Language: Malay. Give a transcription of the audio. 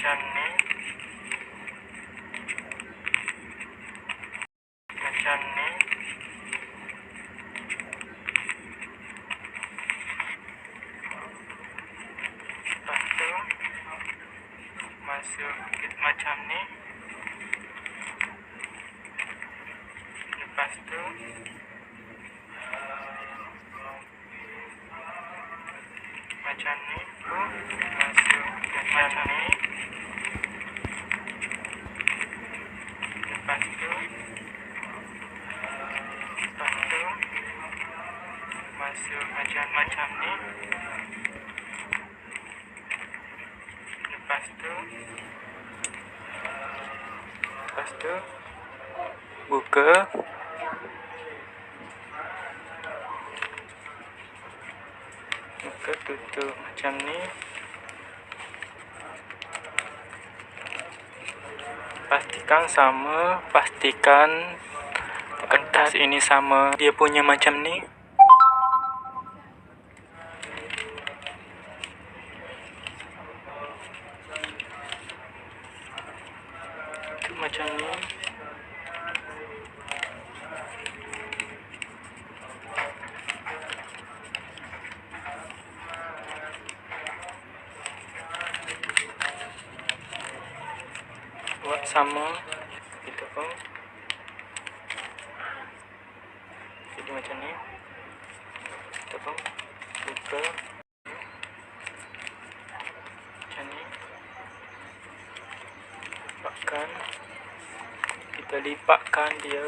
macam ni, macam ni. Lepas tu masuk macam ni. Lepas tu macam ni, masuk macam ni. Lepas tu masuk macam ni. Lepas tu buka. Buka, tutup macam ni. Pastikan sama, pastikan kertas ini sama dia punya macam ni. Macam ni. Buat sama gitu pun. Jadi macam ni. Kita pun buka macam ni. Lipatkan. Kita lipatkan dia